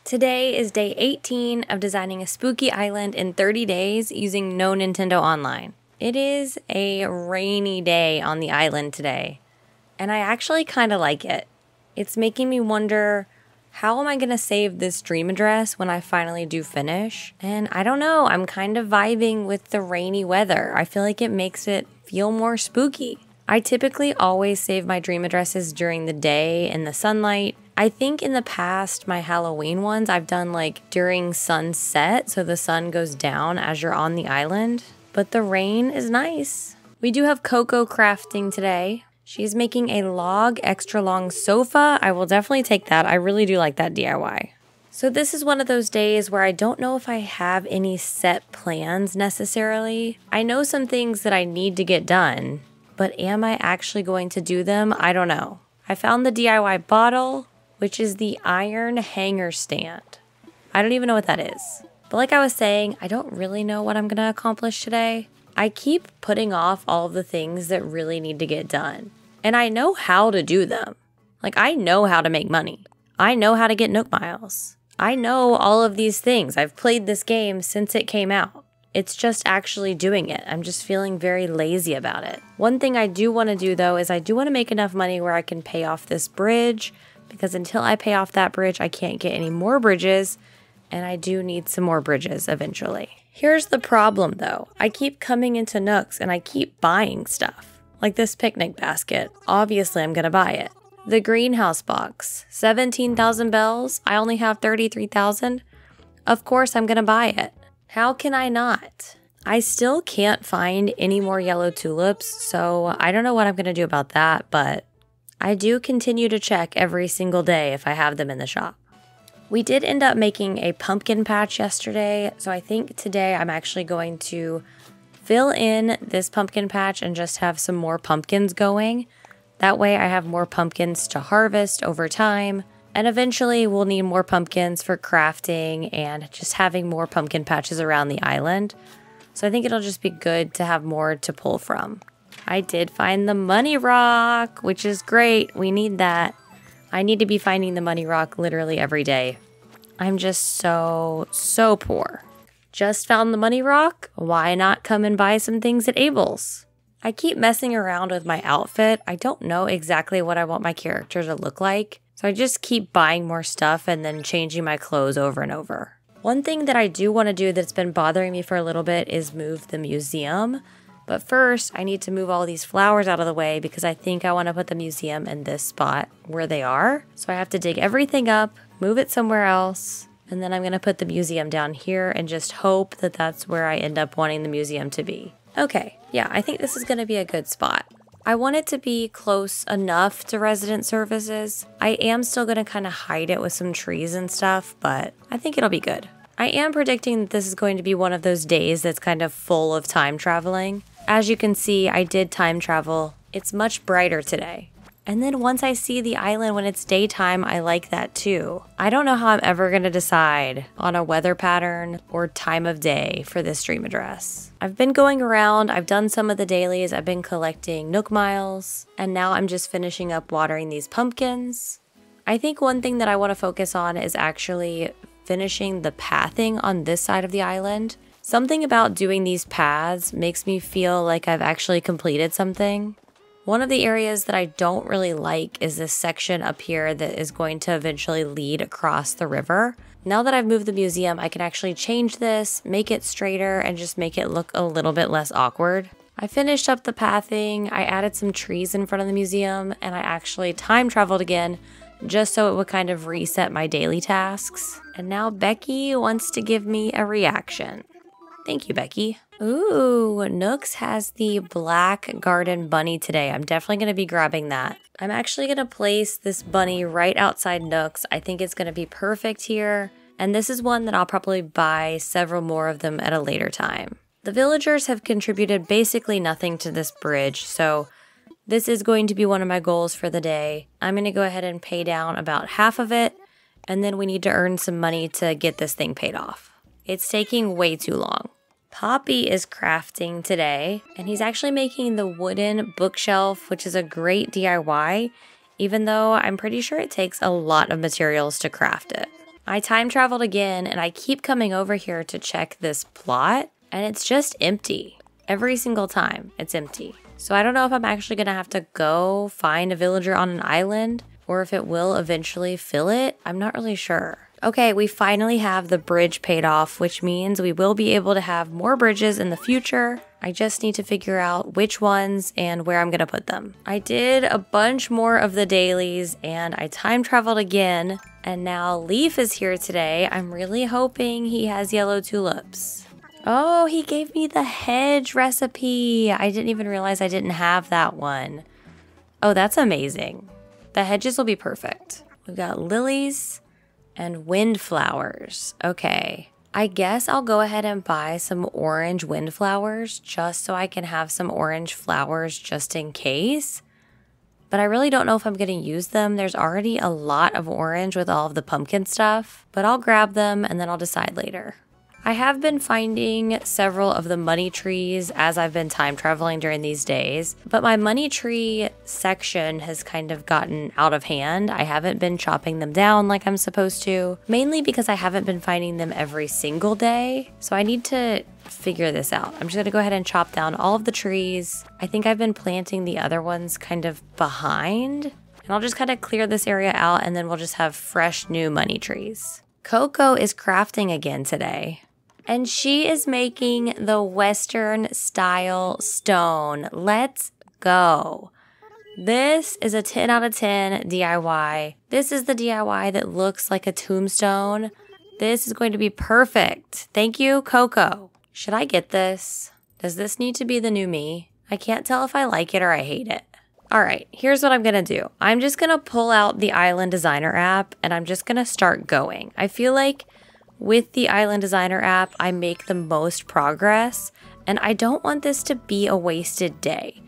Today is day 18 of designing a spooky island in 30 days using no Nintendo Online. It is a rainy day on the island today, and I actually kind of like it. It's making me wonder, how am I going to save this dream address when I finally do finish? And I don't know, I'm kind of vibing with the rainy weather. I feel like it makes it feel more spooky. I typically always save my dream addresses during the day in the sunlight. I think in the past, my Halloween ones, I've done like during sunset, so the sun goes down as you're on the island. But the rain is nice. We do have Coco crafting today. She's making a log extra long sofa. I will definitely take that. I really do like that DIY. So this is one of those days where I don't know if I have any set plans necessarily. I know some things that I need to get done, but am I actually going to do them? I don't know. I found the DIY bottle, which is the iron hanger stand. I don't even know what that is. But like I was saying, I don't really know what I'm gonna accomplish today. I keep putting off all of the things that really need to get done. And I know how to do them. Like, I know how to make money. I know how to get Nook Miles. I know all of these things. I've played this game since it came out. It's just actually doing it. I'm just feeling very lazy about it. One thing I do want to do though is I do want to make enough money where I can pay off this bridge, because until I pay off that bridge, I can't get any more bridges, and I do need some more bridges eventually. Here's the problem though. I keep coming into Nooks and I keep buying stuff. Like this picnic basket. Obviously I'm gonna buy it. The greenhouse box. 17,000 bells. I only have 33,000. Of course I'm gonna buy it. How can I not? I still can't find any more yellow tulips, so I don't know what I'm gonna do about that, but I do continue to check every single day if I have them in the shop. We did end up making a pumpkin patch yesterday, so I think today I'm actually going to fill in this pumpkin patch and just have some more pumpkins going. That way I have more pumpkins to harvest over time, and eventually we'll need more pumpkins for crafting and just having more pumpkin patches around the island. So I think it'll just be good to have more to pull from. I did find the money rock, which is great. We need that. I need to be finding the money rock literally every day. I'm just so poor. Just found the money rock? Why not come and buy some things at Abel's? I keep messing around with my outfit. I don't know exactly what I want my character to look like, so I just keep buying more stuff and then changing my clothes over and over. One thing that I do want to do that's been bothering me for a little bit is move the museum. But first, I need to move all these flowers out of the way because I think I want to put the museum in this spot where they are. So I have to dig everything up, move it somewhere else, and then I'm going to put the museum down here and just hope that that's where I end up wanting the museum to be. Okay, yeah, I think this is going to be a good spot. I want it to be close enough to resident services. I am still going to kind of hide it with some trees and stuff, but I think it'll be good. I am predicting that this is going to be one of those days that's kind of full of time traveling. As you can see, I did time travel. It's much brighter today. And then once I see the island when it's daytime, I like that too. I don't know how I'm ever going to decide on a weather pattern or time of day for this dream address. I've been going around, I've done some of the dailies, I've been collecting Nook Miles, and now I'm just finishing up watering these pumpkins. I think one thing that I want to focus on is actually finishing the pathing on this side of the island. Something about doing these paths makes me feel like I've actually completed something. One of the areas that I don't really like is this section up here that is going to eventually lead across the river. Now that I've moved the museum, I can actually change this, make it straighter, and just make it look a little bit less awkward. I finished up the pathing, I added some trees in front of the museum, and I actually time traveled again just so it would kind of reset my daily tasks. And now Becky wants to give me a reaction. Thank you, Becky. Ooh, Nooks has the black garden bunny today. I'm definitely going to be grabbing that. I'm actually going to place this bunny right outside Nooks. I think it's going to be perfect here. And this is one that I'll probably buy several more of them at a later time. The villagers have contributed basically nothing to this bridge, so this is going to be one of my goals for the day. I'm going to go ahead and pay down about half of it, and then we need to earn some money to get this thing paid off. It's taking way too long. Poppy is crafting today, and he's actually making the wooden bookshelf, which is a great DIY, even though I'm pretty sure it takes a lot of materials to craft it. I time traveled again, and I keep coming over here to check this plot, and it's just empty. Every single time, it's empty. So I don't know if I'm actually gonna have to go find a villager on an island, or if it will eventually fill it. I'm not really sure. Okay, we finally have the bridge paid off, which means we will be able to have more bridges in the future. I just need to figure out which ones and where I'm gonna put them. I did a bunch more of the dailies and I time traveled again, and now Leaf is here today. I'm really hoping he has yellow tulips. Oh, he gave me the hedge recipe. I didn't even realize I didn't have that one. Oh, that's amazing. The hedges will be perfect. We've got lilies and windflowers. Okay, I guess I'll go ahead and buy some orange windflowers just so I can have some orange flowers just in case. But I really don't know if I'm going to use them. There's already a lot of orange with all of the pumpkin stuff, but I'll grab them and then I'll decide later. I have been finding several of the money trees as I've been time traveling during these days, but my money tree section has kind of gotten out of hand. I haven't been chopping them down like I'm supposed to, mainly because I haven't been finding them every single day. So I need to figure this out. I'm just gonna go ahead and chop down all of the trees. I think I've been planting the other ones kind of behind, and I'll just kind of clear this area out and then we'll just have fresh new money trees. Coco is crafting again today. And she is making the Western style stone. Let's go. This is a 10 out of 10 DIY. This is the DIY that looks like a tombstone. This is going to be perfect. Thank you, Coco. Should I get this? Does this need to be the new me? I can't tell if I like it or I hate it. All right, here's what I'm gonna do. I'm just gonna pull out the Island Designer app and I'm just gonna start going. I feel like with the Island Designer app, I make the most progress, and I don't want this to be a wasted day.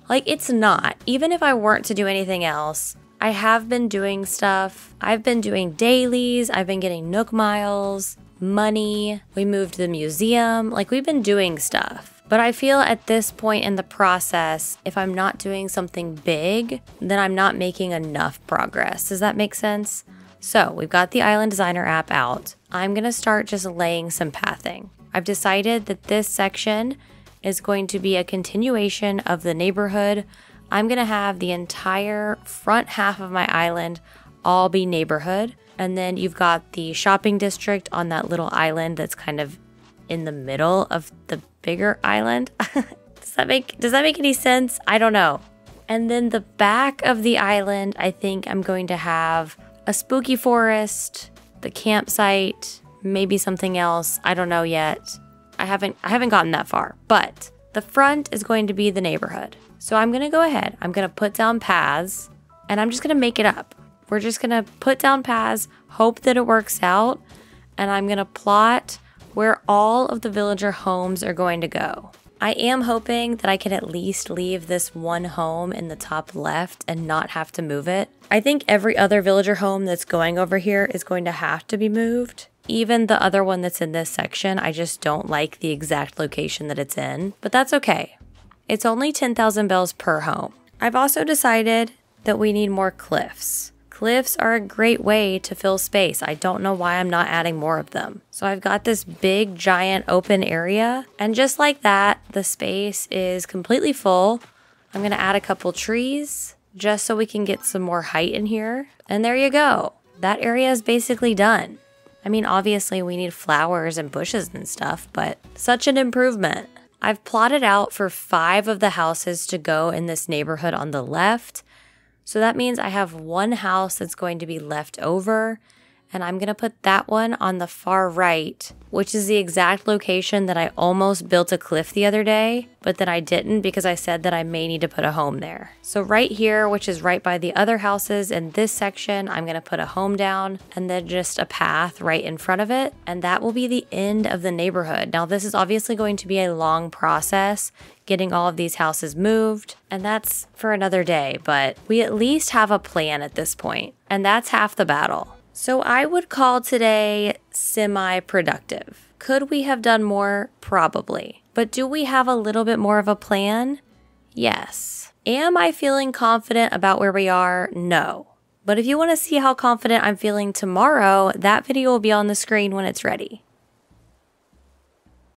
Like, it's not. Even if I weren't to do anything else, I have been doing stuff. I've been doing dailies, I've been getting Nook miles, money, we moved the museum, like we've been doing stuff. But I feel at this point in the process, if I'm not doing something big, then I'm not making enough progress. Does that make sense? So we've got the Island Designer app out. I'm gonna start just laying some pathing. I've decided that this section is going to be a continuation of the neighborhood. I'm gonna have the entire front half of my island all be neighborhood. And then you've got the shopping district on that little island that's kind of in the middle of the bigger island. Does that make any sense? I don't know. And then the back of the island, I think I'm going to have a spooky forest, the campsite, maybe something else. I don't know yet. I haven't gotten that far, but the front is going to be the neighborhood. So I'm gonna go ahead, I'm gonna put down paths and I'm just gonna make it up. We're just gonna put down paths, hope that it works out, and I'm gonna plot where all of the villager homes are going to go. I am hoping that I can at least leave this one home in the top left and not have to move it. I think every other villager home that's going over here is going to have to be moved. Even the other one that's in this section, I just don't like the exact location that it's in, but that's okay. It's only 10,000 bells per home. I've also decided that we need more cliffs. Cliffs are a great way to fill space. I don't know why I'm not adding more of them. So I've got this big, giant open area, and just like that, the space is completely full. I'm gonna add a couple trees just so we can get some more height in here. And there you go. That area is basically done. I mean, obviously we need flowers and bushes and stuff, but such an improvement. I've plotted out for 5 of the houses to go in this neighborhood on the left. So that means I have one house that's going to be left over, and I'm gonna put that one on the far right, which is the exact location that I almost built a cliff the other day, but then I didn't because I said that I may need to put a home there. So right here, which is right by the other houses in this section, I'm gonna put a home down and then just a path right in front of it, and that will be the end of the neighborhood. Now this is obviously going to be a long process, getting all of these houses moved, and that's for another day, but we at least have a plan at this point, and that's half the battle. So I would call today semi-productive. Could we have done more? Probably. But do we have a little bit more of a plan? Yes. Am I feeling confident about where we are? No. But if you want to see how confident I'm feeling tomorrow, that video will be on the screen when it's ready.